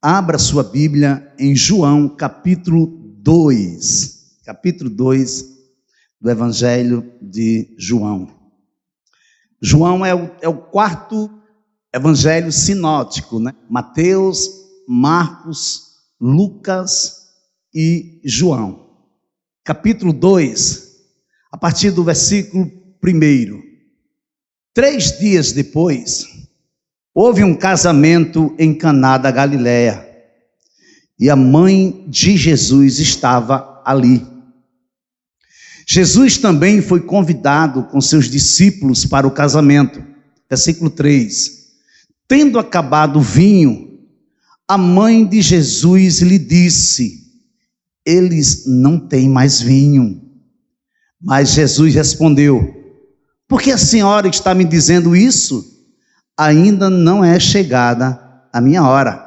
Abra sua Bíblia em João, capítulo 2. Capítulo 2 do Evangelho de João. João é o quarto evangelho sinótico, né? Mateus, Marcos, Lucas e João. Capítulo 2, a partir do versículo 1. 3 dias depois, houve um casamento em Caná da Galileia, e a mãe de Jesus estava ali. Jesus também foi convidado com seus discípulos para o casamento. Versículo 3. Tendo acabado o vinho, a mãe de Jesus lhe disse: eles não têm mais vinho. Mas Jesus respondeu: por que a senhora está me dizendo isso? Ainda não é chegada a minha hora.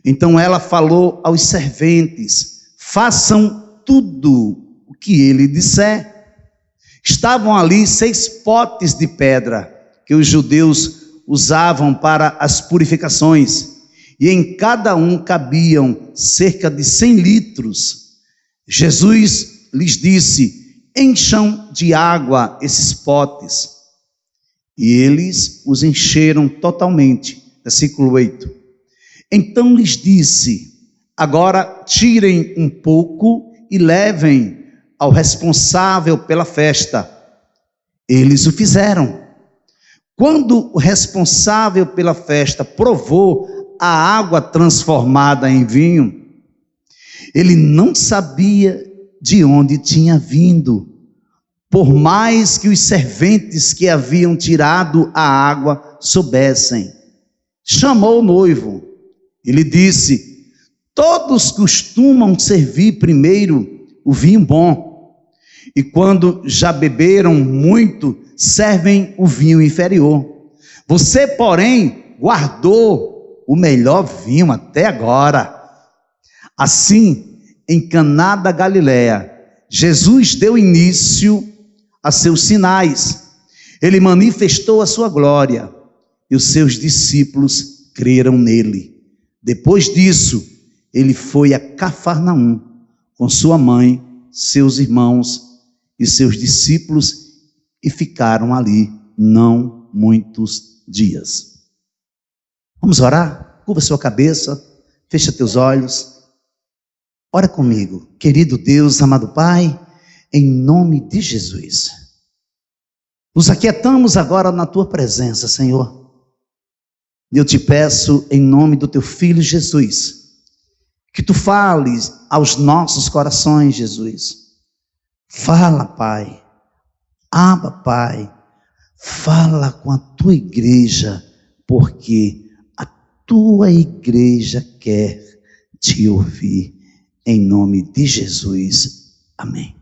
Então ela falou aos serventes: façam tudo o que ele disser. Estavam ali 6 potes de pedra que os judeus usavam para as purificações, e em cada um cabiam cerca de 100 litros. Jesus lhes disse: encham de água esses potes. E eles os encheram totalmente. Versículo 8. Então lhes disse: agora tirem um pouco e levem ao responsável pela festa. Eles o fizeram. Quando o responsável pela festa provou a água transformada em vinho, ele não sabia de onde tinha vindo, por mais que os serventes que haviam tirado a água soubessem. Chamou o noivo e lhe disse: todos costumam servir primeiro o vinho bom, e quando já beberam muito, servem o vinho inferior. Você, porém, guardou o melhor vinho até agora. Assim, em Caná da Galileia, Jesus deu início a seus sinais. Ele manifestou a sua glória, e os seus discípulos creram nele. Depois disso, ele foi a Cafarnaum com sua mãe, seus irmãos e seus discípulos, e ficaram ali não muitos dias. Vamos orar? Curva sua cabeça, fecha teus olhos. Ora comigo. Querido Deus, amado Pai, em nome de Jesus, nos aquietamos agora na tua presença, Senhor. Eu te peço em nome do teu Filho Jesus, que tu fales aos nossos corações, Jesus. Fala, Pai. Abba, Pai. Fala com a tua igreja, porque a tua igreja quer te ouvir. Em nome de Jesus. Amém.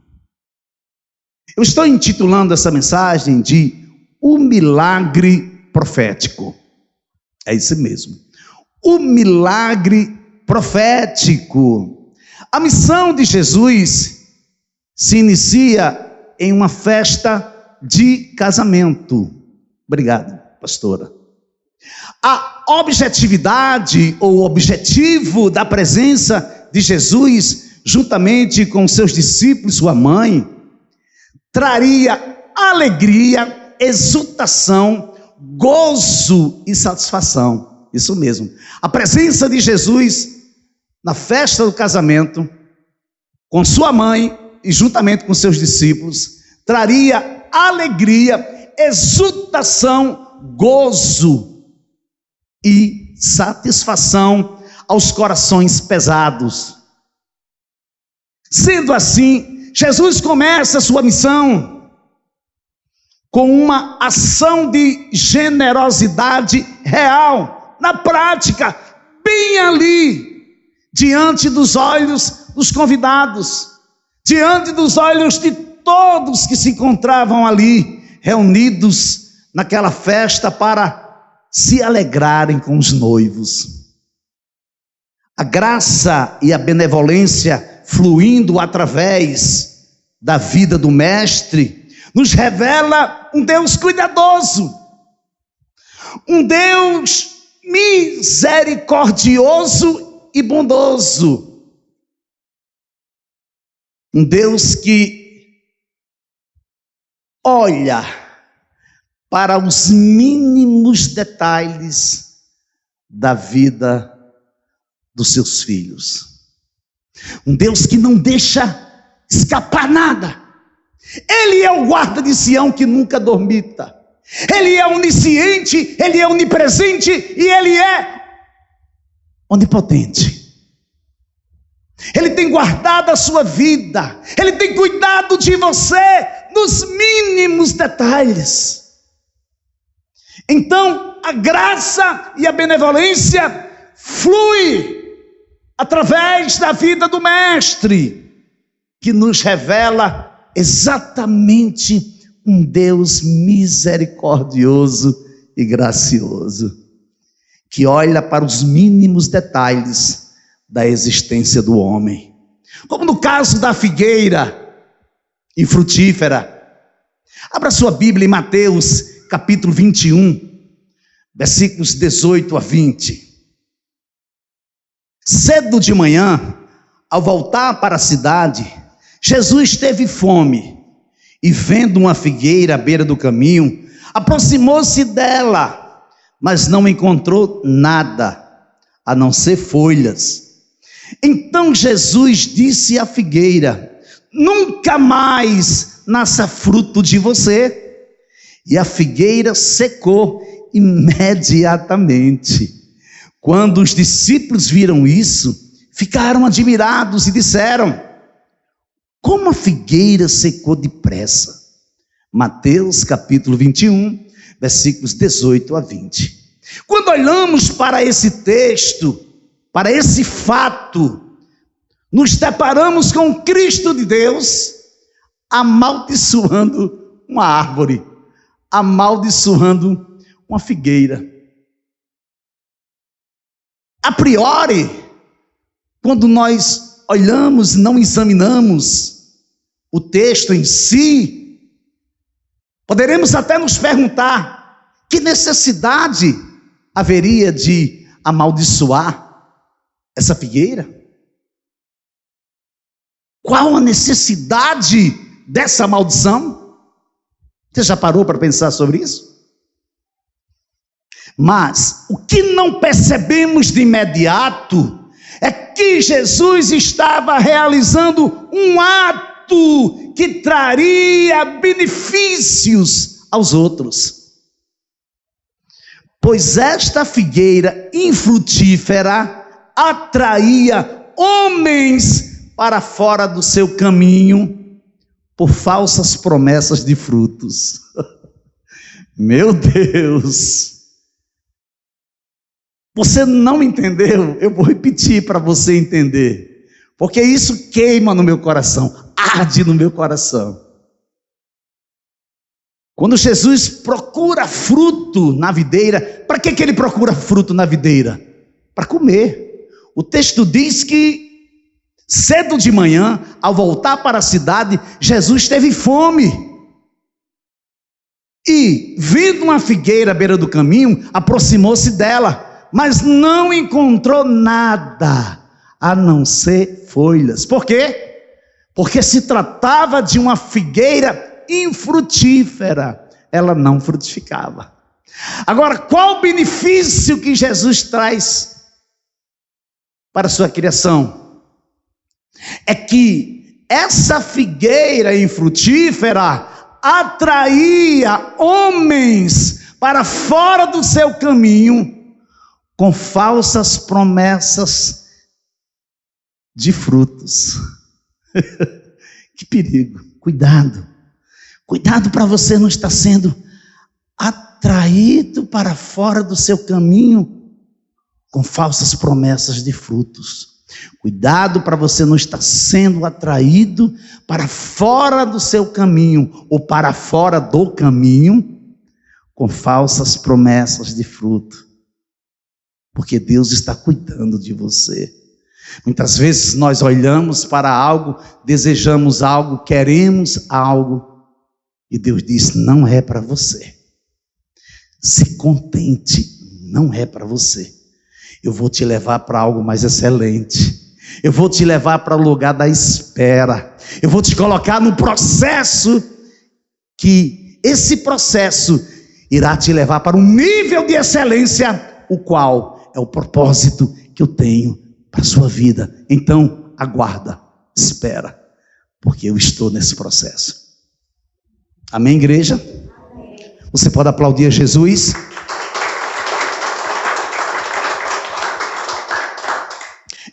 Eu estou intitulando essa mensagem de O Milagre Profético. É isso mesmo. O milagre profético. A missão de Jesus se inicia em uma festa de casamento. Obrigado, pastora. A objetividade ou objetivo da presença de Jesus, juntamente com seus discípulos, sua mãe, traria alegria, exultação, gozo e satisfação. Isso mesmo. A presença de Jesus na festa do casamento, com sua mãe e juntamente com seus discípulos, traria alegria, exultação, gozo e satisfação aos corações pesados. Sendo assim, Jesus começa a sua missão com uma ação de generosidade real, na prática, bem ali, diante dos olhos dos convidados, diante dos olhos de todos que se encontravam ali, reunidos naquela festa para se alegrarem com os noivos. A graça e a benevolência fluindo através da vida do Mestre, nos revela um Deus cuidadoso, um Deus misericordioso e bondoso. Um Deus que olha para os mínimos detalhes da vida dos seus filhos. Um Deus que não deixa escapar nada. Ele é o guarda de Sião que nunca dormita. Ele é onisciente, Ele é onipresente e Ele é onipotente. Ele tem guardado a sua vida. Ele tem cuidado de você nos mínimos detalhes. Então, a graça e a benevolência flui através da vida do Mestre, que nos revela exatamente um Deus misericordioso e gracioso, que olha para os mínimos detalhes da existência do homem. Como no caso da figueira infrutífera. Abra sua Bíblia em Mateus capítulo 21, versículos 18 a 20. Cedo de manhã, ao voltar para a cidade, Jesus teve fome e, vendo uma figueira à beira do caminho, aproximou-se dela, mas não encontrou nada, a não ser folhas. Então Jesus disse à figueira: nunca mais nasça fruto de você. E a figueira secou imediatamente. Quando os discípulos viram isso, ficaram admirados e disseram: como a figueira secou depressa? Mateus capítulo 21, versículos 18 a 20. Quando olhamos para esse texto, para esse fato, nos deparamos com Cristo de Deus amaldiçoando uma árvore, amaldiçoando uma figueira. A priori, quando nós olhamos e não examinamos o texto em si, poderemos até nos perguntar: que necessidade haveria de amaldiçoar essa figueira? Qual a necessidade dessa maldição? Você já parou para pensar sobre isso? Mas o que não percebemos de imediato é que Jesus estava realizando um ato que traria benefícios aos outros. Pois esta figueira infrutífera atraía homens para fora do seu caminho por falsas promessas de frutos. Meu Deus! Você não entendeu? Eu vou repetir para você entender, porque isso queima no meu coração, arde no meu coração. Quando Jesus procura fruto na videira, para que ele procura fruto na videira? Para comer. O texto diz que cedo de manhã, ao voltar para a cidade, Jesus teve fome. E, vendo uma figueira à beira do caminho, aproximou-se dela, mas não encontrou nada a não ser folhas. Por quê? Porque se tratava de uma figueira infrutífera, ela não frutificava. Agora, qual o benefício que Jesus traz para a sua criação? É que essa figueira infrutífera atraía homens para fora do seu caminho com falsas promessas de frutos. Que perigo! Cuidado! Cuidado para você não estar sendo atraído para fora do seu caminho com falsas promessas de frutos. Cuidado para você não estar sendo atraído para fora do seu caminho ou para fora do caminho com falsas promessas de fruto. Porque Deus está cuidando de você. Muitas vezes nós olhamos para algo, desejamos algo, queremos algo, e Deus diz: não é para você. Se contente não é para você. Eu vou te levar para algo mais excelente. Eu vou te levar para o lugar da espera. Eu vou te colocar no processo, que esse processo irá te levar para um nível de excelência, o qual é o propósito que eu tenho para a sua vida. Então, aguarda, espera, porque eu estou nesse processo. Amém, igreja? Amém. Você pode aplaudir a Jesus?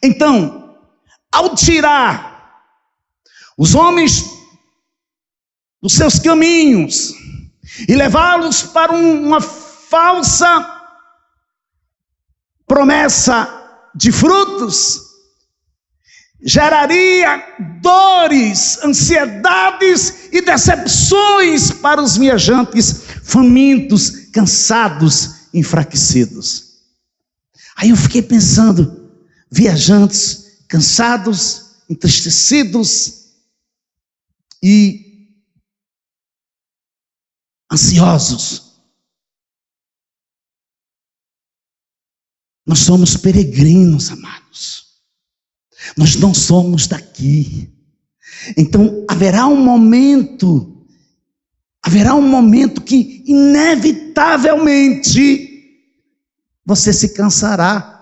Então, ao tirar os homens dos seus caminhos e levá-los para uma falsa promessa de frutos, geraria dores, ansiedades e decepções para os viajantes famintos, cansados, enfraquecidos. Aí eu fiquei pensando, viajantes cansados, entristecidos e ansiosos. Nós somos peregrinos, amados. Nós não somos daqui. Então haverá um momento que inevitavelmente você se cansará.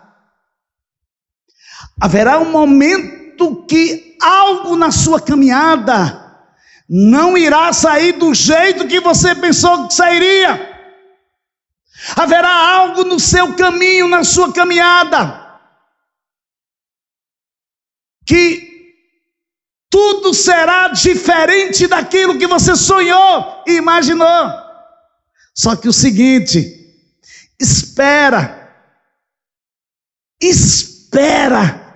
Haverá um momento que algo na sua caminhada não irá sair do jeito que você pensou que sairia. Haverá algo no seu caminho, na sua caminhada, que tudo será diferente daquilo que você sonhou e imaginou. Só que o seguinte, espera,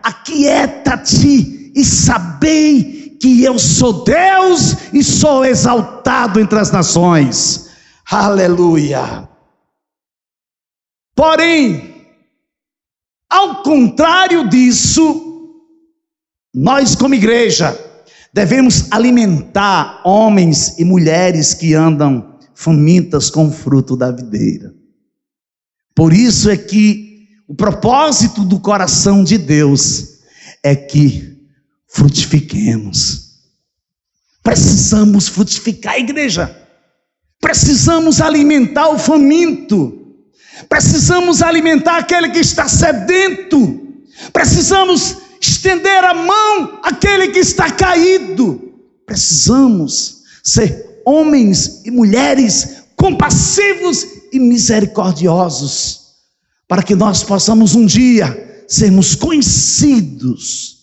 aquieta-te e sabei que eu sou Deus e sou exaltado entre as nações. Aleluia. Porém, ao contrário disso, nós como igreja devemos alimentar homens e mulheres que andam famintas com o fruto da videira. Por isso é que o propósito do coração de Deus é que frutifiquemos. Precisamos frutificar, igreja. Precisamos alimentar o faminto. Precisamos alimentar aquele que está sedento. Precisamos estender a mão àquele que está caído. Precisamos ser homens e mulheres compassivos e misericordiosos, para que nós possamos um dia sermos conhecidos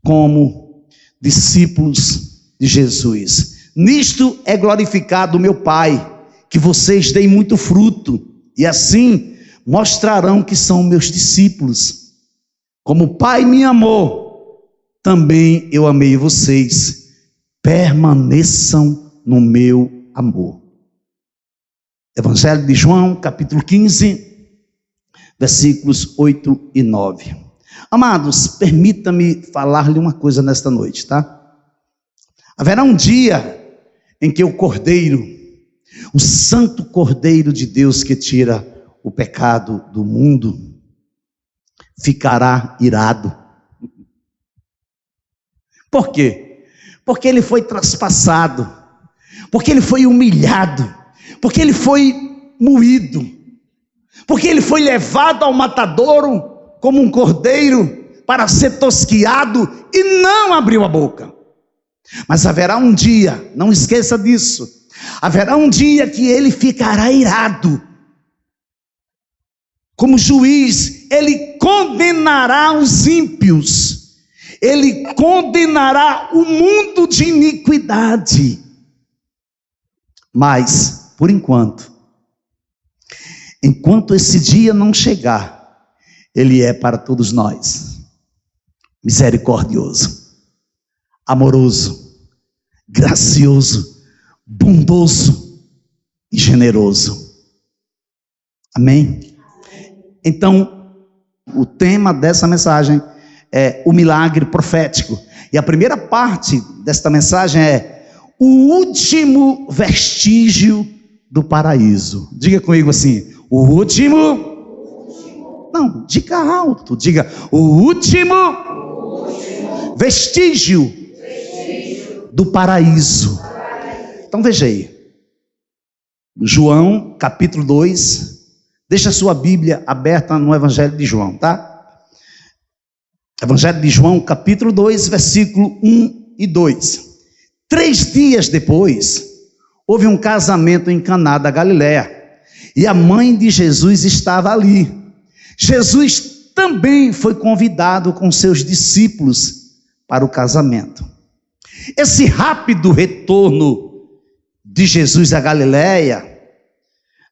como discípulos de Jesus. Nisto é glorificado meu Pai, que vocês deem muito fruto, e assim mostrarão que são meus discípulos. Como o Pai me amou, também eu amei vocês. Permaneçam no meu amor. Evangelho de João, capítulo 15, versículos 8 e 9. Amados, permita-me falar-lhe uma coisa nesta noite, tá? Haverá um dia em que o Cordeiro, o Santo Cordeiro de Deus que tira o pecado do mundo, ficará irado. Por quê? Porque ele foi traspassado, porque ele foi humilhado, porque ele foi moído, porque ele foi levado ao matadouro como um cordeiro para ser tosquiado e não abriu a boca. Mas haverá um dia, não esqueça disso, haverá um dia que ele ficará irado. Como juiz, ele condenará os ímpios, ele condenará o mundo de iniquidade. Mas, por enquanto esse dia não chegar, ele é para todos nós misericordioso, amoroso, gracioso, bondoso e generoso. Amém? Então, o tema dessa mensagem é o milagre profético. E a primeira parte desta mensagem é o último vestígio do paraíso. Diga comigo assim: o último Não, diga alto, diga o último vestígio do paraíso. Então veja aí, João capítulo 2, deixa a sua Bíblia aberta no Evangelho de João, tá? Evangelho de João capítulo 2, versículo 1 e 2. 3 dias depois, houve um casamento em Caná da Galileia, e a mãe de Jesus estava ali. Jesus também foi convidado com seus discípulos para o casamento. Esse rápido retorno de Jesus à Galileia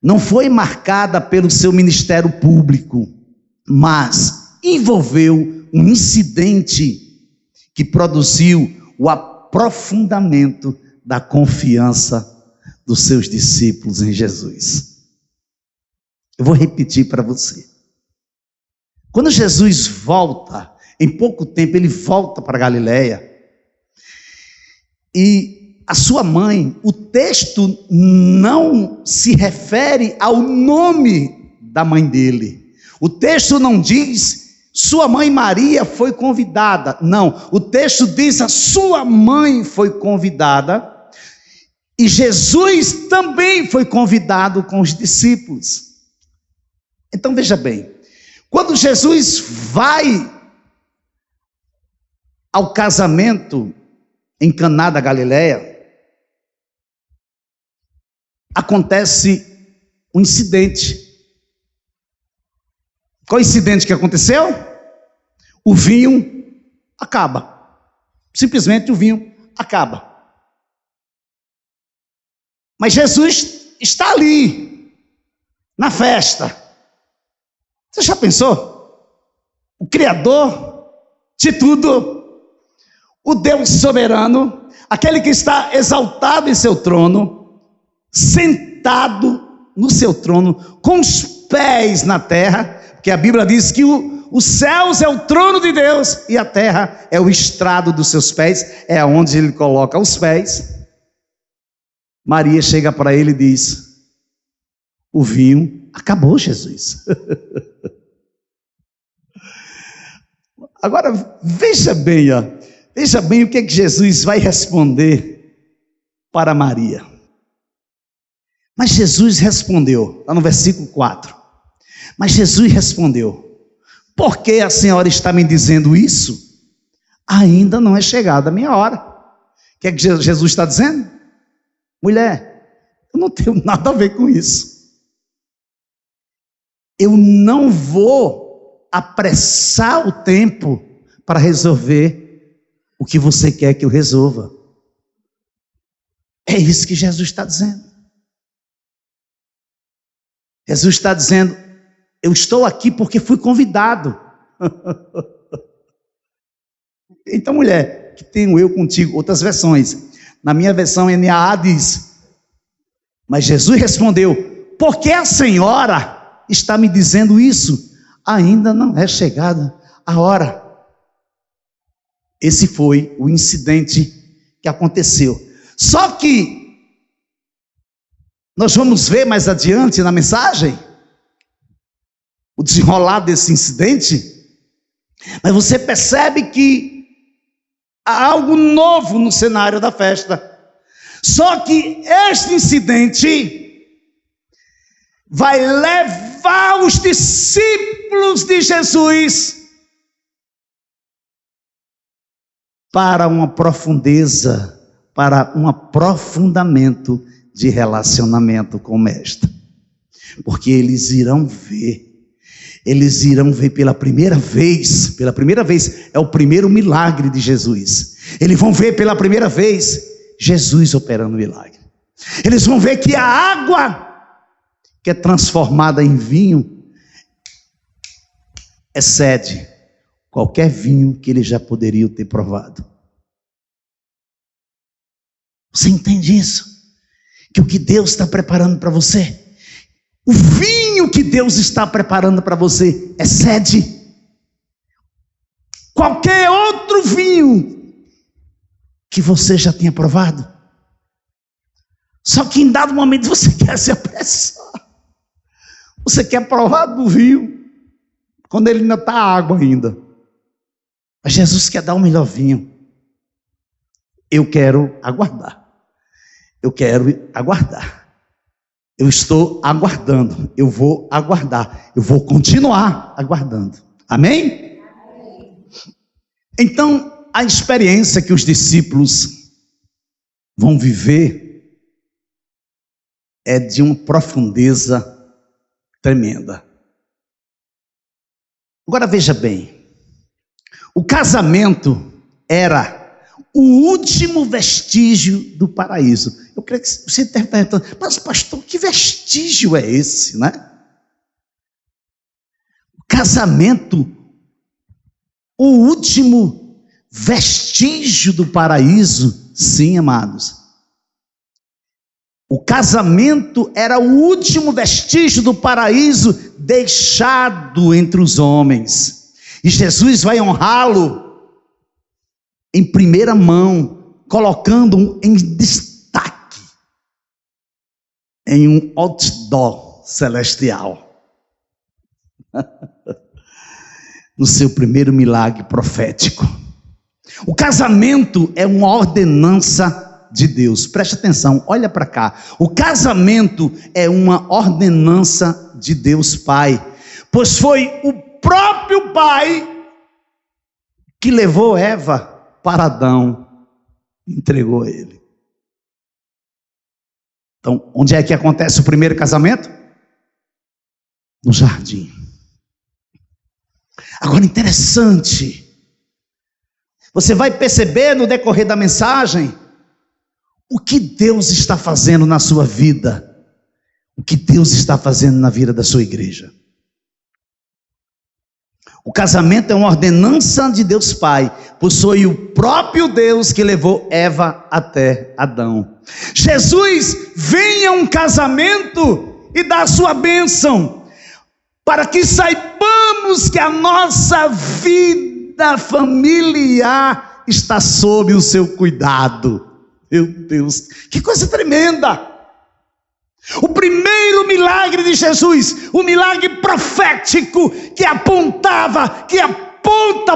não foi marcada pelo seu ministério público, mas envolveu um incidente que produziu o aprofundamento da confiança dos seus discípulos em Jesus. Eu vou repetir para você. Quando Jesus volta, em pouco tempo ele volta para Galileia, e a sua mãe, o texto não se refere ao nome da mãe dele. O texto não diz, sua mãe Maria foi convidada. Não, o texto diz, a sua mãe foi convidada, e Jesus também foi convidado com os discípulos. Então veja bem, quando Jesus vai ao casamento em Caná da Galileia, acontece um incidente. Qual o incidente que aconteceu? O vinho acaba. Simplesmente o vinho acaba. Mas Jesus está ali, na festa. Você já pensou? O Criador de tudo, o Deus soberano, aquele que está exaltado em seu trono, sentado no seu trono, com os pés na terra, porque a Bíblia diz que os céus é o trono de Deus e a terra é o estrado dos seus pés, é onde ele coloca os pés. Maria chega para ele e diz, o vinho acabou, Jesus. Agora veja bem, veja bem o que Jesus vai responder para Maria. Mas Jesus respondeu, lá no versículo 4. Mas Jesus respondeu, por que a senhora está me dizendo isso? Ainda não é chegada a minha hora. O que é que Jesus está dizendo? Mulher, eu não tenho nada a ver com isso. Eu não vou apressar o tempo para resolver o que você quer que eu resolva. É isso que Jesus está dizendo. Jesus está dizendo, eu estou aqui porque fui convidado. Então, mulher, que tenho eu contigo, outras versões. Na minha versão NAA diz, mas Jesus respondeu, por que a senhora está me dizendo isso? Ainda não é chegada a hora. Esse foi o incidente que aconteceu. Só que nós vamos ver mais adiante na mensagem o desenrolar desse incidente, mas você percebe que há algo novo no cenário da festa. Só que este incidente vai levar os discípulos de Jesus para uma profundeza, para um aprofundamento de relacionamento com o Mestre. Porque eles irão ver pela primeira vez, é o primeiro milagre de Jesus. Eles vão ver pela primeira vez Jesus operando milagre. Eles vão ver que a água que é transformada em vinho excede qualquer vinho que eles já poderiam ter provado. Você entende isso? Que o que Deus está preparando para você, o vinho que Deus está preparando para você excede qualquer outro vinho que você já tenha provado. Só que em dado momento você quer se apressar, você quer provar do vinho quando ele ainda está água ainda. Mas Jesus quer dar o melhor vinho. Eu quero aguardar. Eu quero aguardar. Eu estou aguardando. Eu vou aguardar. Eu vou continuar aguardando. Amém? Então, a experiência que os discípulos vão viver é de uma profundeza tremenda. Agora veja bem, o casamento era o último vestígio do paraíso. Eu creio que você está perguntando, mas pastor, que vestígio é esse, né? O casamento, o último vestígio do paraíso, sim, amados. O casamento era o último vestígio do paraíso deixado entre os homens. E Jesus vai honrá-lo em primeira mão, colocando em destaque, em um outdoor celestial. No seu primeiro milagre profético. O casamento é uma ordenança de Deus. Preste atenção, olha para cá. O casamento é uma ordenança de Deus Pai, pois foi o próprio Pai que levou Eva para Adão, entregou ele. Então, onde é que acontece o primeiro casamento? No jardim. Agora, interessante, você vai perceber no decorrer da mensagem o que Deus está fazendo na sua vida, o que Deus está fazendo na vida da sua igreja. O casamento é uma ordenança de Deus Pai, pois foi o próprio Deus que levou Eva até Adão. Jesus vem a um casamento e dá a sua bênção, para que saibamos que a nossa vida familiar está sob o seu cuidado. Meu Deus, que coisa tremenda! O primeiro milagre de Jesus, o milagre profético que aponta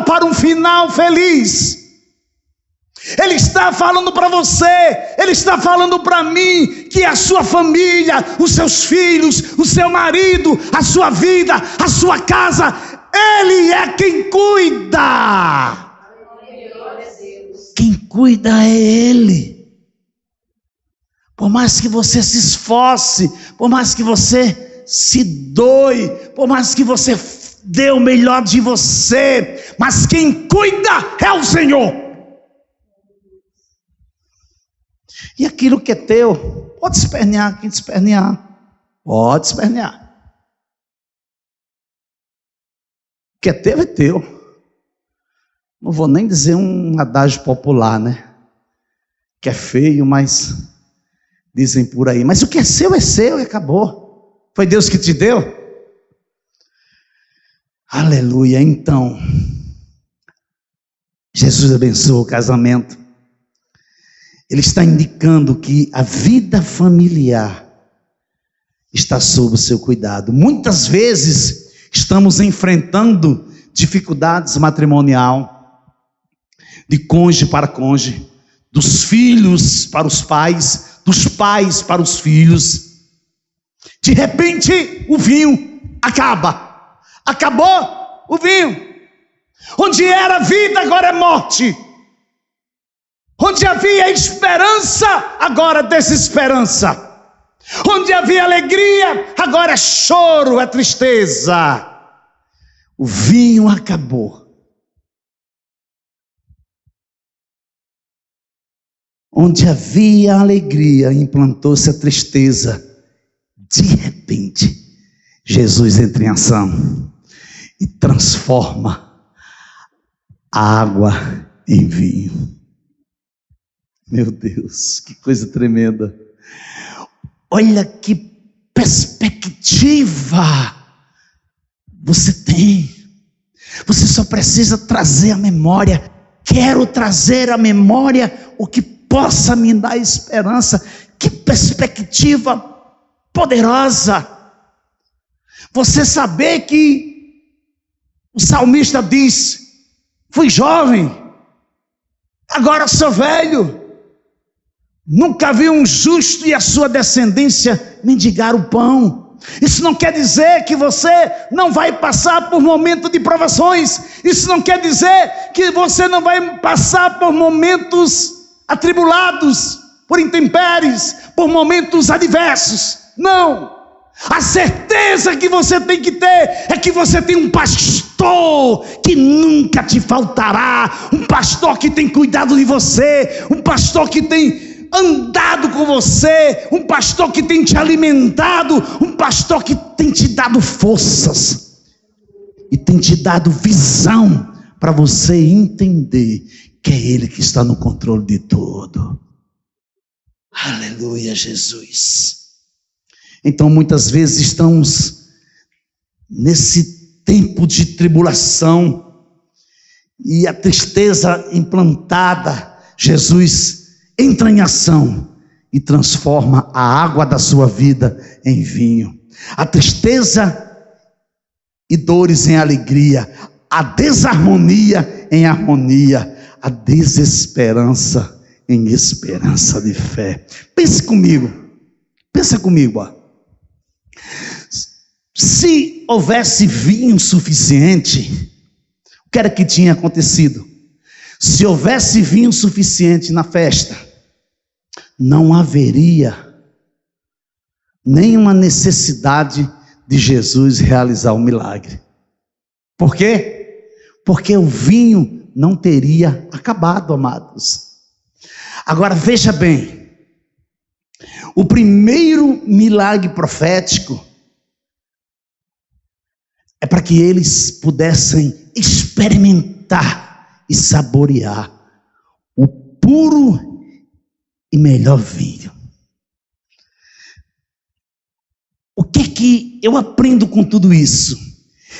para um final feliz. Ele está falando para você, ele está falando para mim, que a sua família, os seus filhos, o seu marido, a sua vida, a sua casa, ele é quem cuida. Quem cuida é ele. Por mais que você se esforce, por mais que você se doe, por mais que você dê o melhor de você, mas quem cuida é o Senhor. E aquilo que é teu, pode espernear quem te espernear, pode espernear. O que é teu é teu. Não vou nem dizer um adágio popular, né? Que é feio, mas dizem por aí, mas o que é seu e acabou. Foi Deus que te deu? Aleluia. Então, Jesus abençoa o casamento. Ele está indicando que a vida familiar está sob o seu cuidado. Muitas vezes estamos enfrentando dificuldades matrimonial, de cônjuge para cônjuge, dos filhos para os pais, dos pais para os filhos. De repente o vinho acaba. Acabou o vinho. Onde era vida, agora é morte. Onde havia esperança, agora é desesperança. Onde havia alegria, agora é choro, é tristeza. O vinho acabou. Onde havia alegria, implantou-se a tristeza. De repente, Jesus entra em ação e transforma a água em vinho. Meu Deus, que coisa tremenda. Olha que perspectiva você tem. Você só precisa trazer à memória. Quero trazer à memória o que possa me dar esperança. Que perspectiva poderosa. Você saber que O salmista diz: fui jovem, agora sou velho. Nunca vi um justo e a sua descendência mendigar o pão. Isso não quer dizer que você não vai passar por momentos de provações. Isso não quer dizer que você não vai passar por momentos atribulados, por intempéries, por momentos adversos. Não. A certeza que você tem que ter é que você tem um pastor que nunca te faltará, um pastor que tem cuidado de você, um pastor que tem andado com você, um pastor que tem te alimentado, um pastor que tem te dado forças e tem te dado visão para você entender que é Ele que está no controle de tudo. Aleluia, Jesus. Então muitas vezes estamos nesse tempo de tribulação e a tristeza implantada. Jesus entra em ação e transforma a água da sua vida em vinho. A tristeza e dores em alegria, a desarmonia em harmonia, a desesperança em esperança de fé. Pense comigo, pensa comigo, ó. Se houvesse vinho suficiente, o que era que tinha acontecido? Se houvesse vinho suficiente na festa, não haveria nenhuma necessidade de Jesus realizar o milagre. Por quê? Porque o vinho não teria acabado, amados. Agora veja bem, o primeiro milagre profético é para que eles pudessem experimentar e saborear o puro e melhor vinho. O que eu aprendo com tudo isso?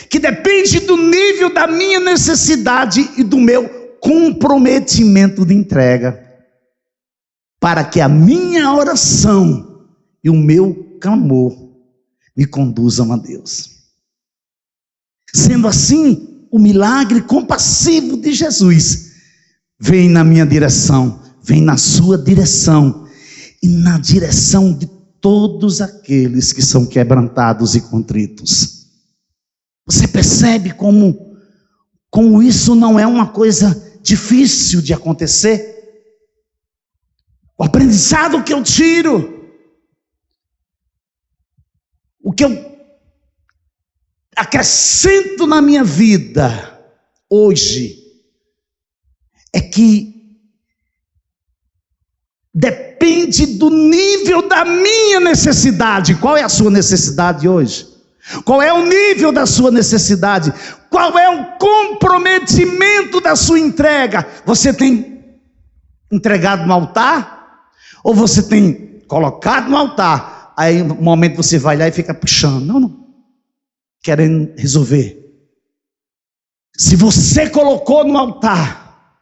Que depende do nível da minha necessidade e do meu comprometimento de entrega, para que a minha oração e o meu clamor me conduzam a Deus. Sendo assim, o milagre compassivo de Jesus vem na minha direção, vem na sua direção e na direção de todos aqueles que são quebrantados e contritos. Você percebe como isso não é uma coisa difícil de acontecer? O aprendizado que eu tiro, o que eu acrescento na minha vida hoje, é que depende do nível da minha necessidade. Qual é a sua necessidade hoje? Qual é o nível da sua necessidade? Qual é o comprometimento da sua entrega? Você tem entregado no altar? Ou você tem colocado no altar? Aí no momento você vai lá e fica puxando. Não. Querendo resolver. Se você colocou no altar,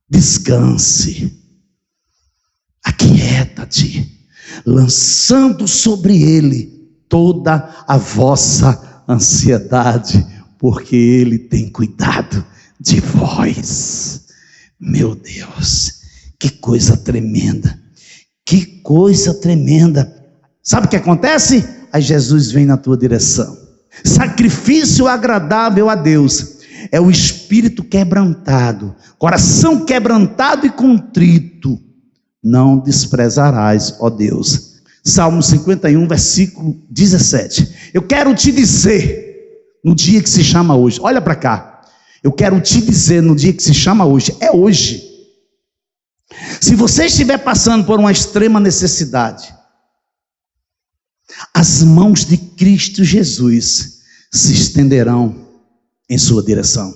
descanse. Aquieta-te, lançando sobre ele toda a vossa ansiedade, porque ele tem cuidado de vós. Meu Deus, que coisa tremenda, que coisa tremenda. Sabe o que acontece? Aí Jesus vem na tua direção. Sacrifício agradável a Deus é o espírito quebrantado, coração quebrantado e contrito não desprezarás, ó Deus. Salmo 51, versículo 17. Eu quero te dizer, no dia que se chama hoje, olha para cá, eu quero te dizer no dia que se chama hoje, é hoje. Se você estiver passando por uma extrema necessidade, as mãos de Cristo Jesus se estenderão em sua direção.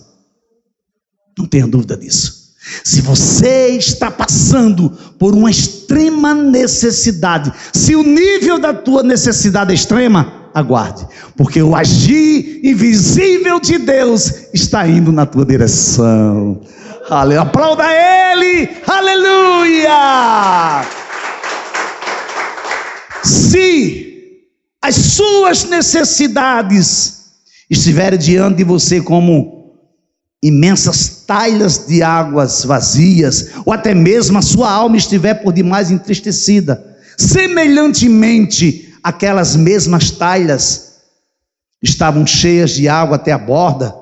Não tenha dúvida disso. Se você está passando por uma extrema necessidade, se o nível da tua necessidade é extrema, aguarde, porque o agir invisível de Deus está indo na tua direção. Aleluia. Aplauda Ele, aleluia. Se as suas necessidades estiverem diante de você como imensas talhas de águas vazias, ou até mesmo a sua alma estiver por demais entristecida, semelhantemente aquelas mesmas talhas estavam cheias de água até a borda,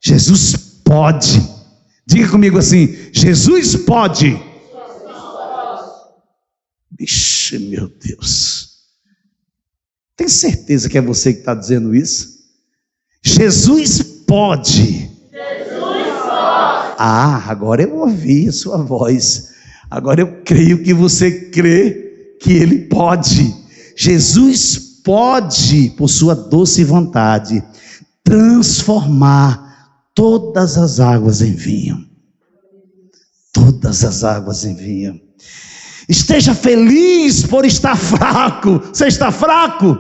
Jesus pode. Diga comigo assim: Jesus pode. Vixe, meu Deus. Tem certeza que é você que está dizendo isso? Jesus pode. Ah, agora eu ouvi a sua voz. Agora eu creio que você crê que Ele pode. Jesus pode, por sua doce vontade, transformar todas as águas em vinho. Todas as águas em vinho. Esteja feliz por estar fraco. Você está fraco?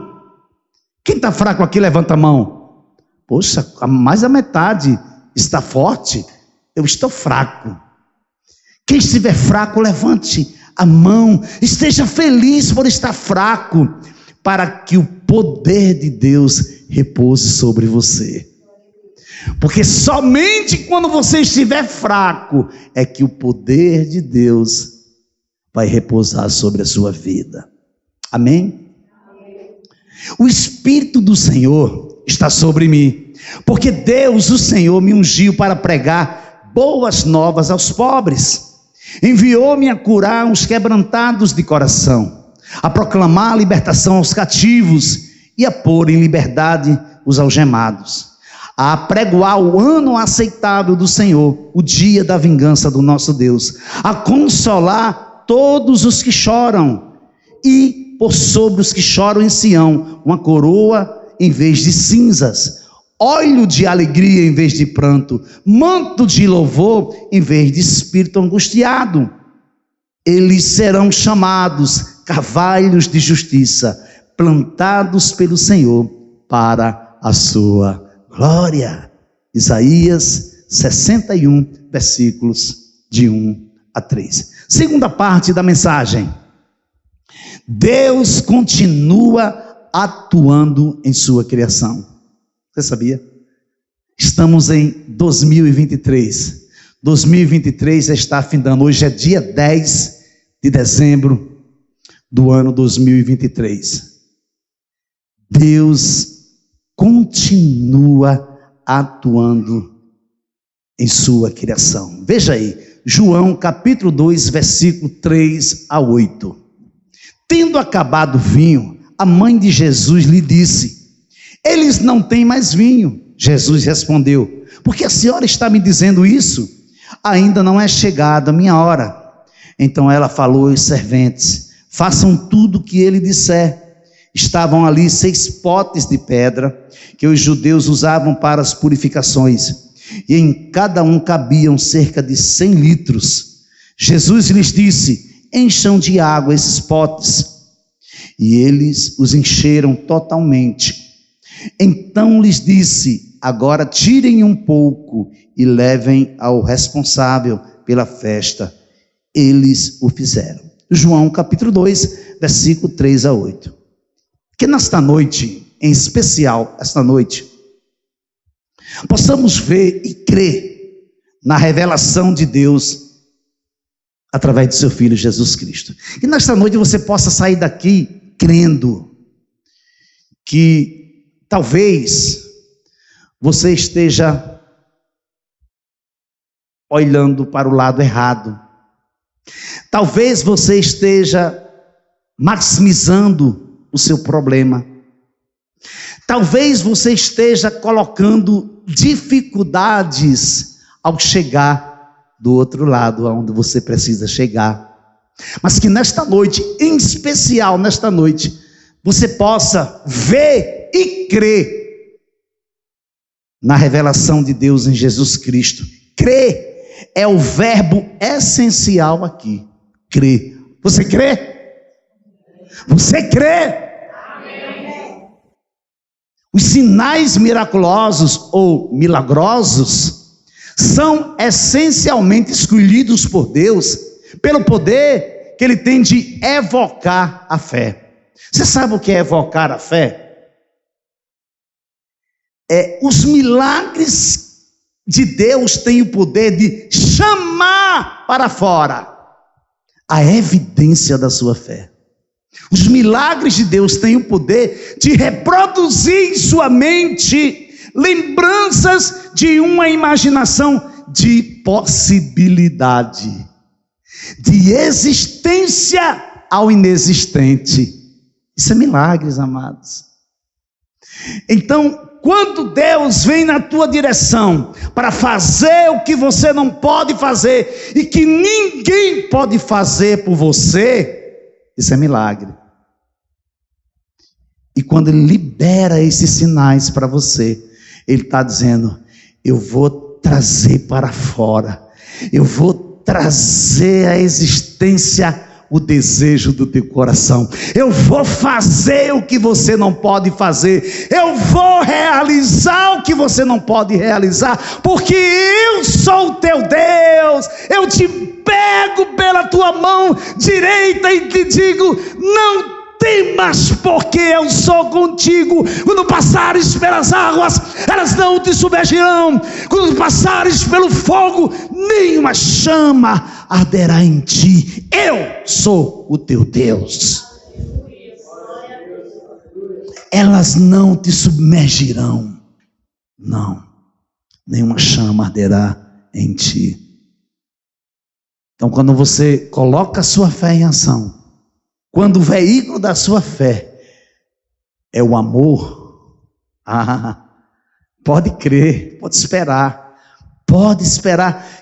Quem está fraco aqui, levanta a mão. Poxa, mais da metade está forte. Eu estou fraco. Quem estiver fraco, levante a mão. Esteja feliz por estar fraco, para que o poder de Deus repouse sobre você. Porque somente quando você estiver fraco é que o poder de Deus vai repousar sobre a sua vida. Amém? O Espírito do Senhor está sobre mim, porque Deus, o Senhor, me ungiu para pregar boas novas aos pobres. Enviou-me a curar os quebrantados de coração, a proclamar a libertação aos cativos e a pôr em liberdade os algemados, a apregoar o ano aceitável do Senhor, o dia da vingança do nosso Deus, a consolar todos os que choram e por sobre os que choram em Sião, uma coroa em vez de cinzas, óleo de alegria em vez de pranto, manto de louvor em vez de espírito angustiado. Eles serão chamados carvalhos de justiça, plantados pelo Senhor para a sua glória. Isaías 61, versículos de 1 a 3. Segunda parte da mensagem. Deus continua atuando em sua criação. Você sabia? Estamos em 2023. 2023 está findando. Hoje é dia 10 de dezembro do ano 2023. Deus continua atuando em sua criação. Veja aí, João capítulo 2, versículo 3 a 8. Tendo acabado o vinho, a mãe de Jesus lhe disse: eles não têm mais vinho. Jesus respondeu: por que a senhora está me dizendo isso? Ainda não é chegada a minha hora. Então ela falou aos serventes: façam tudo o que ele disser. Estavam ali 6 potes de pedra, que os judeus usavam para as purificações, e em cada um cabiam cerca de 100 litros. Jesus lhes disse: encham de água esses potes. E eles os encheram totalmente. Então lhes disse: agora tirem um pouco e levem ao responsável pela festa. Eles o fizeram. João capítulo 2, versículo 3 a 8. Que nesta noite, em especial esta noite, possamos ver e crer na revelação de Deus através de seu Filho Jesus Cristo. E nesta noite você possa sair daqui crendo que talvez você esteja olhando para o lado errado. Talvez você esteja maximizando o seu problema. Talvez você esteja colocando dificuldades ao chegar do outro lado, aonde você precisa chegar. Mas que nesta noite, em especial nesta noite, você possa ver e crer na revelação de Deus em Jesus Cristo. Crer é o verbo essencial aqui. Crer. Você crê? Você crê? Amém. Os sinais miraculosos ou milagrosos são essencialmente escolhidos por Deus pelo poder que Ele tem de evocar a fé. Você sabe o que é evocar a fé? É os milagres de Deus tem o poder de chamar para fora a evidência da sua fé. Os milagres de Deus têm o poder de reproduzir em sua mente lembranças de uma imaginação de possibilidade, de existência ao inexistente. Isso é milagres, amados. Então, quando Deus vem na tua direção para fazer o que você não pode fazer e que ninguém pode fazer por você, isso é milagre. E quando Ele libera esses sinais para você, Ele está dizendo: eu vou trazer para fora, eu vou trazer à existência o desejo do teu coração, eu vou fazer o que você não pode fazer, eu vou realizar o que você não pode realizar, porque eu sou o teu Deus. Eu te pego pela tua mão direita e te digo: não temas, porque eu sou contigo. Quando passares pelas águas, elas não te submergirão. Quando passares pelo fogo, nenhuma chama arderá em ti. Eu sou o teu Deus. Elas não te submergirão. Não, nenhuma chama arderá em ti. Então, quando você coloca a sua fé em ação, quando o veículo da sua fé é o amor, pode crer, pode esperar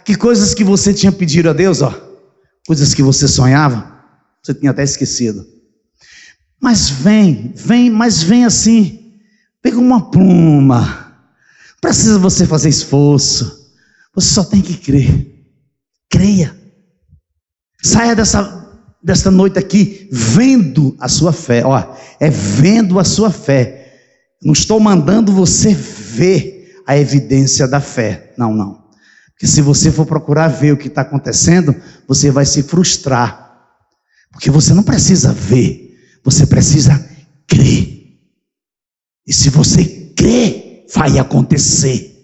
que coisas que você tinha pedido a Deus, coisas que você sonhava, você tinha até esquecido, mas vem assim, pega uma pluma, não precisa você fazer esforço, você só tem que crer. Creia, saia desta noite aqui vendo a sua fé. É vendo a sua fé. Não estou mandando você ver a evidência da fé, não, porque se você for procurar ver o que está acontecendo, você vai se frustrar, porque você não precisa ver, você precisa crer. E se você crer, vai acontecer.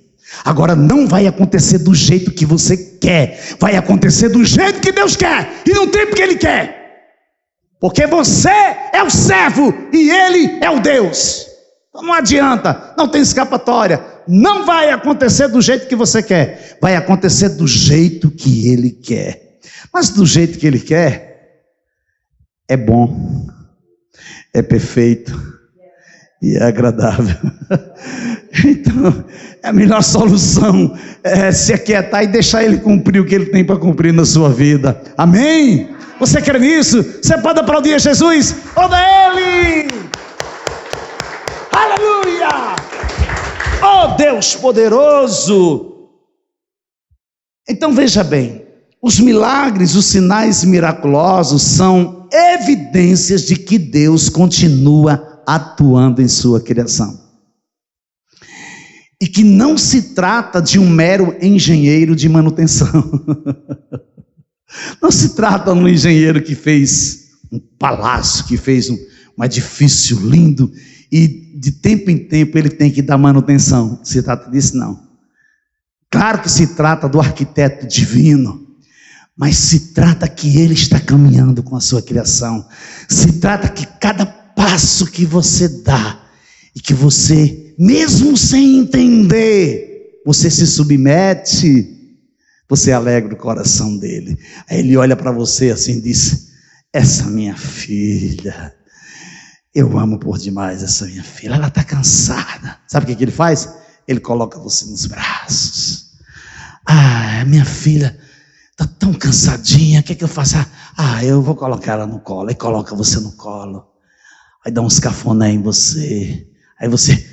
Agora, não vai acontecer do jeito que você quer, vai acontecer do jeito que Deus quer, e no tempo que Ele quer, porque você é o servo e Ele é o Deus. Então não adianta, não tem escapatória. Não vai acontecer do jeito que você quer, vai acontecer do jeito que Ele quer. Mas do jeito que Ele quer é bom, é perfeito e é agradável. Então, a melhor solução é se aquietar e deixar Ele cumprir o que Ele tem para cumprir na sua vida. Amém? Você crê nisso? Você pode aplaudir a Jesus? Oda Ele! Aleluia! Oh Deus poderoso! Então veja bem, os milagres, os sinais miraculosos são evidências de que Deus continua atuando em sua criação. E que não se trata de um mero engenheiro de manutenção. Não se trata de um engenheiro que fez um palácio, que fez um edifício lindo e de tempo em tempo ele tem que dar manutenção. Não se trata disso, não. Claro que se trata do arquiteto divino, mas se trata que ele está caminhando com a sua criação. Se trata que cada passo que você dá e que você, mesmo sem entender, você se submete, você alegra o coração dele. Aí ele olha para você assim e diz: essa minha filha, eu amo por demais essa minha filha, ela está cansada. Sabe o que ele faz? Ele coloca você nos braços. Minha filha está tão cansadinha, o que eu faço? Eu vou colocar ela no colo. Aí coloca você no colo, aí dá uns cafuné em você. Aí você,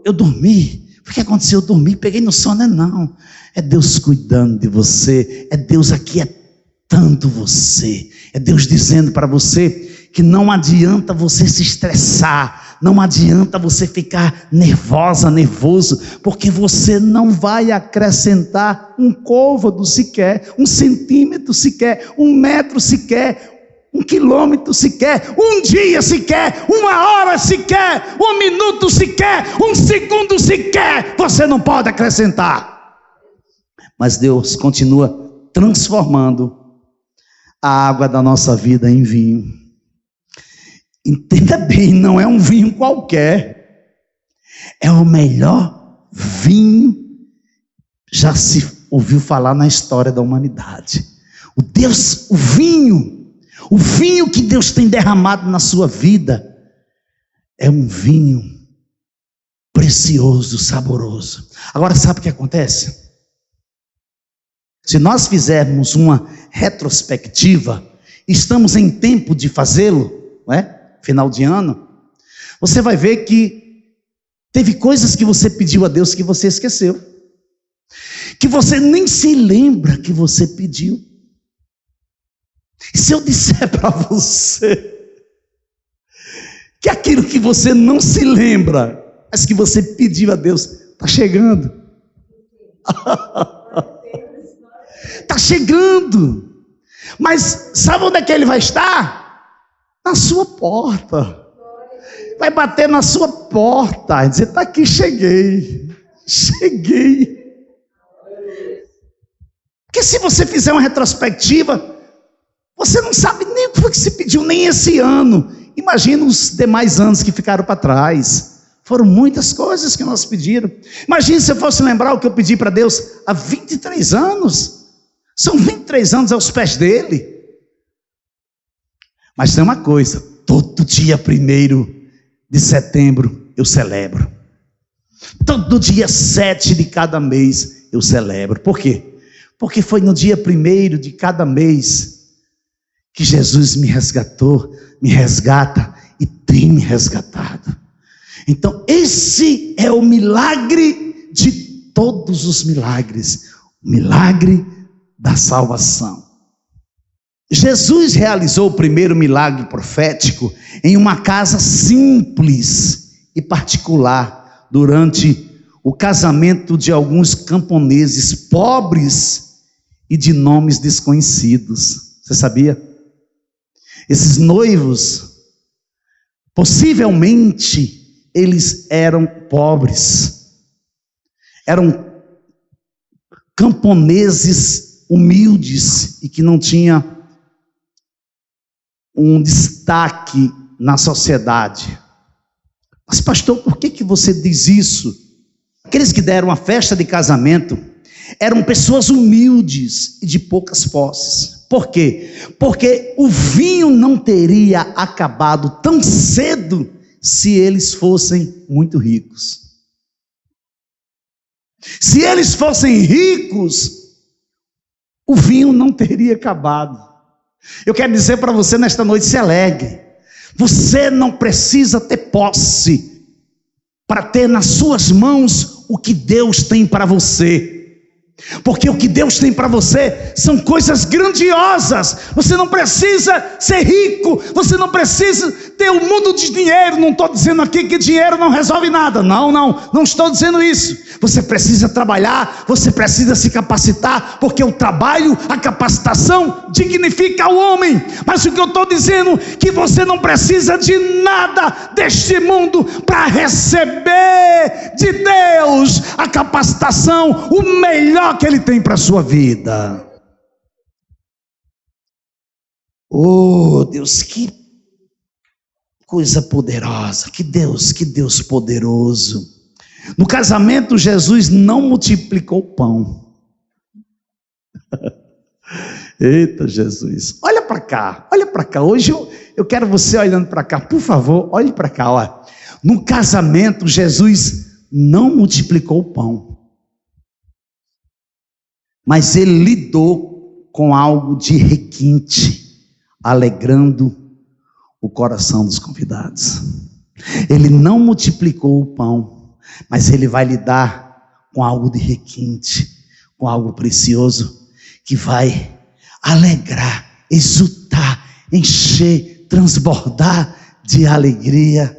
eu dormi. O que aconteceu? Eu dormi, peguei no sono. Não, é Deus cuidando de você, é Deus aquietando você, é Deus dizendo para você que não adianta você se estressar, não adianta você ficar nervoso, porque você não vai acrescentar um côvado sequer, 1 centímetro sequer, 1 metro sequer, 1 quilômetro sequer, um dia sequer, 1 hora sequer, 1 minuto sequer, 1 segundo sequer, você não pode acrescentar. Mas Deus continua transformando a água da nossa vida em vinho. Entenda bem, não é um vinho qualquer, é o melhor vinho já se ouviu falar na história da humanidade. O vinho que Deus tem derramado na sua vida é um vinho precioso, saboroso. Agora sabe o que acontece? Se nós fizermos uma retrospectiva, estamos em tempo de fazê-lo, não é? Final de ano, você vai ver que teve coisas que você pediu a Deus que você esqueceu, que você nem se lembra que você pediu. E se eu disser para você que aquilo que você não se lembra, mas que você pediu a Deus, está chegando. Está chegando. Mas sabe onde é que ele vai estar? Na sua porta. Vai bater na sua porta e dizer: está aqui, cheguei. Porque se você fizer uma retrospectiva, você não sabe nem o que foi que se pediu, nem esse ano. Imagina os demais anos que ficaram para trás. Foram muitas coisas que nós pedimos. Imagina se eu fosse lembrar o que eu pedi para Deus há 23 anos. São 23 anos aos pés dele. Mas tem uma coisa: todo dia 1º de setembro eu celebro. Todo dia 7 de cada mês eu celebro. Por quê? Porque foi no dia 1º de cada mês que Jesus me resgatou, me resgata e tem me resgatado. Então esse é o milagre de todos os milagres, o milagre da salvação. Jesus realizou o primeiro milagre profético em uma casa simples e particular, durante o casamento de alguns camponeses pobres e de nomes desconhecidos. Você sabia? Esses noivos, possivelmente, eles eram pobres, eram camponeses humildes e que não tinham um destaque na sociedade. Mas pastor, por que você diz isso? Aqueles que deram a festa de casamento eram pessoas humildes e de poucas posses. Por quê? Porque o vinho não teria acabado tão cedo se eles fossem muito ricos. Se eles fossem ricos, o vinho não teria acabado. Eu quero dizer para você nesta noite: se alegre. Você não precisa ter posse para ter nas suas mãos o que Deus tem para você. Porque o que Deus tem para você são coisas grandiosas. Você não precisa ser rico, você não precisa ter um mundo de dinheiro. Não estou dizendo aqui que dinheiro não resolve nada. Não estou dizendo isso. Você precisa trabalhar, você precisa se capacitar, porque o trabalho, a capacitação dignifica o homem. Mas o que eu estou dizendo é que você não precisa de nada deste mundo para receber de Deus a capacitação, o melhor que Ele tem para a sua vida. Oh Deus, que coisa poderosa, que Deus poderoso. No casamento, Jesus não multiplicou o pão. Eita Jesus, olha para cá, hoje eu quero você olhando para cá, por favor, olhe para cá, olha. No casamento, Jesus não multiplicou o pão, mas Ele lidou com algo de requinte, alegrando o coração dos convidados. Ele não multiplicou o pão, mas Ele vai lidar com algo de requinte, com algo precioso, que vai alegrar, exultar, encher, transbordar de alegria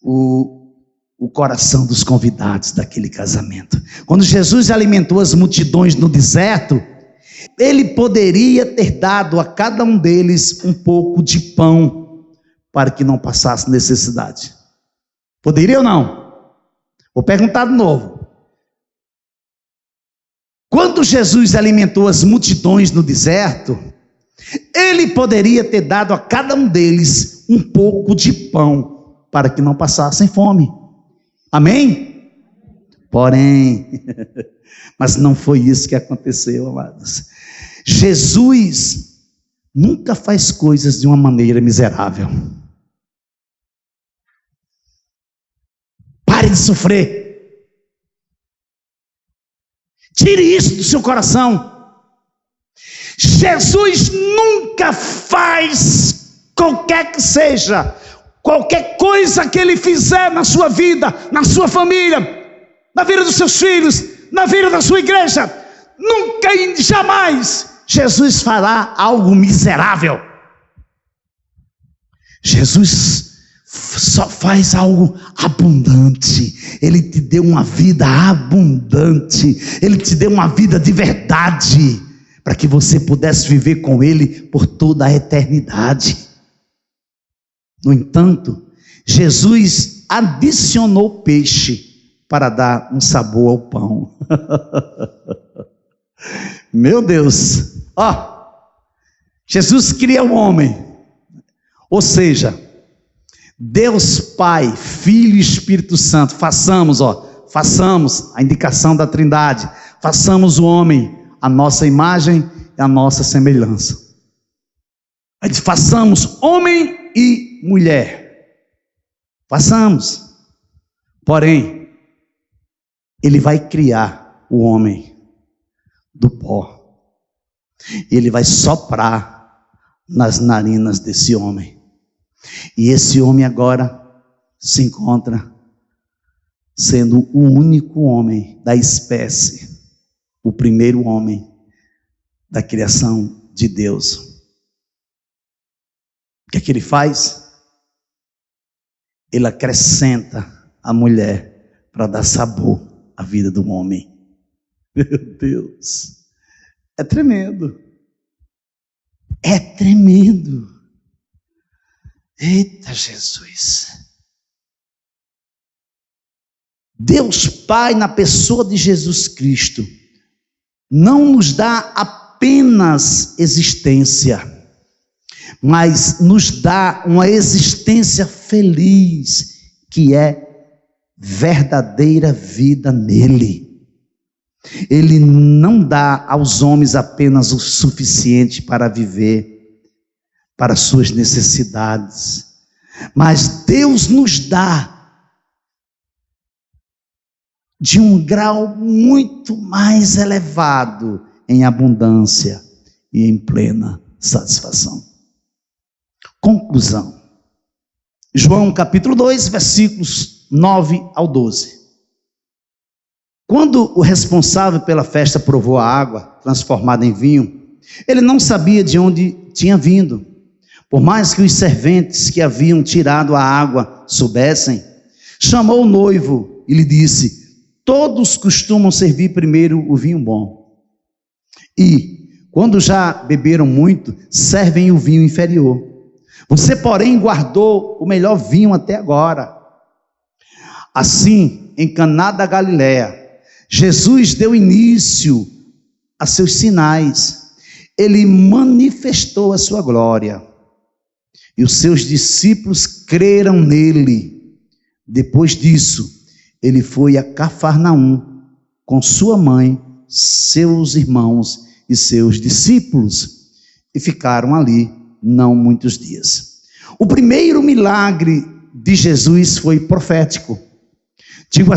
o coração dos convidados daquele casamento. Quando Jesus alimentou as multidões no deserto, Ele poderia ter dado a cada um deles um pouco de pão para que não passasse necessidade. Poderia ou não? Vou perguntar de novo. Quando Jesus alimentou as multidões no deserto, ele poderia ter dado a cada um deles um pouco de pão para que não passassem fome. Amém? Porém, mas não foi isso que aconteceu, amados. Jesus nunca faz coisas de uma maneira miserável. Pare de sofrer. Tire isso do seu coração. Jesus nunca faz qualquer que seja, qualquer coisa que ele fizer na sua vida, na sua família, na vida dos seus filhos, na vida da sua igreja, nunca e jamais Jesus fará algo miserável. Jesus só faz algo abundante. Ele te deu uma vida abundante. Ele te deu uma vida de verdade, para que você pudesse viver com Ele por toda a eternidade. No entanto, Jesus adicionou peixe para dar um sabor ao pão. Meu Deus! Jesus cria o homem, ou seja, Deus Pai, Filho e Espírito Santo. Façamos a indicação da Trindade. Façamos o homem a nossa imagem e a nossa semelhança. Façamos homem e mulher. Façamos. Porém, ele vai criar o homem do pó. Ele vai soprar nas narinas desse homem. E esse homem agora se encontra sendo o único homem da espécie, o primeiro homem da criação de Deus. O que é que ele faz? Ele acrescenta a mulher para dar sabor à vida do homem. Meu Deus, é tremendo. É tremendo. Eita Jesus! Deus Pai, na pessoa de Jesus Cristo, não nos dá apenas existência, mas nos dá uma existência feliz, que é verdadeira vida nele. Ele não dá aos homens apenas o suficiente para viver, para suas necessidades, mas Deus nos dá de um grau muito mais elevado, em abundância e em plena satisfação. Conclusão. João capítulo 2, versículos 9 ao 12. Quando o responsável pela festa provou a água transformada em vinho, ele não sabia de onde tinha vindo. Por mais que os serventes que haviam tirado a água soubessem, chamou o noivo e lhe disse: todos costumam servir primeiro o vinho bom, e, quando já beberam muito, servem o vinho inferior. Você, porém, guardou o melhor vinho até agora. Assim, em Caná da Galileia, Jesus deu início a seus sinais. Ele manifestou a sua glória, e os seus discípulos creram nele. Depois disso, ele foi a Cafarnaum com sua mãe, seus irmãos e seus discípulos, e ficaram ali não muitos dias. O primeiro milagre de Jesus foi profético. Diga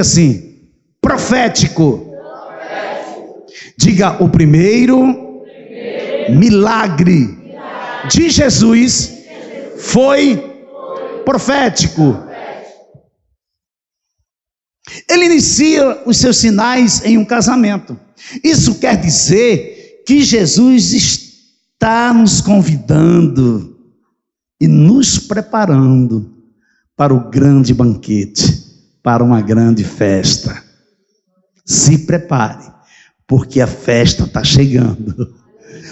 assim, profético. Diga, o primeiro milagre de Jesus foi profético. Ele inicia os seus sinais em um casamento. Isso quer dizer que Jesus está nos convidando e nos preparando para o grande banquete, para uma grande festa. Se prepare, porque a festa está chegando.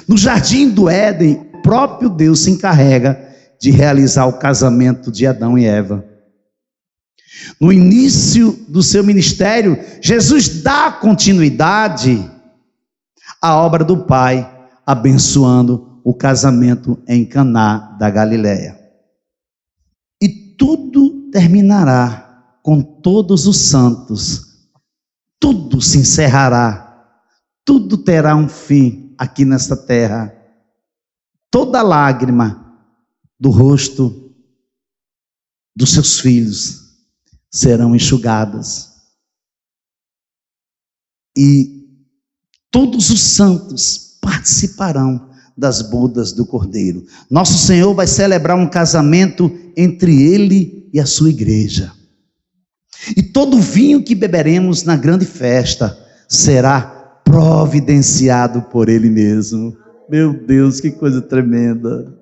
No jardim do Éden, o próprio Deus se encarrega de realizar o casamento de Adão e Eva. No início do seu ministério, Jesus dá continuidade à obra do Pai, abençoando o casamento em Caná da Galileia. E tudo terminará com todos os santos. Tudo se encerrará. Tudo terá um fim aqui nesta terra. Toda lágrima do rosto dos seus filhos serão enxugadas. E todos os santos participarão das bodas do Cordeiro. Nosso Senhor vai celebrar um casamento entre Ele e a sua igreja. E todo vinho que beberemos na grande festa será providenciado por Ele mesmo. Meu Deus, que coisa tremenda!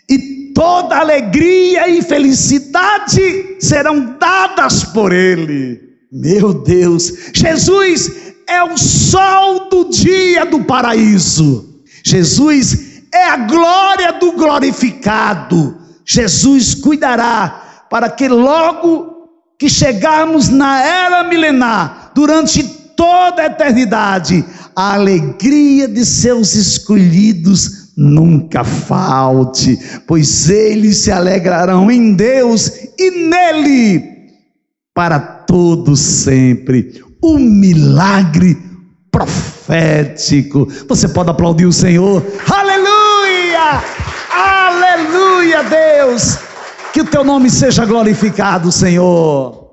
E toda alegria e felicidade serão dadas por Ele. Meu Deus, Jesus é o sol do dia do paraíso. Jesus é a glória do glorificado. Jesus cuidará para que logo que chegarmos na era milenar, durante toda a eternidade, a alegria de seus escolhidos nunca falte, pois eles se alegrarão em Deus e nele para todos sempre. Um milagre profético. Você pode aplaudir o Senhor? Aleluia! Aleluia, Deus! Que o teu nome seja glorificado, Senhor.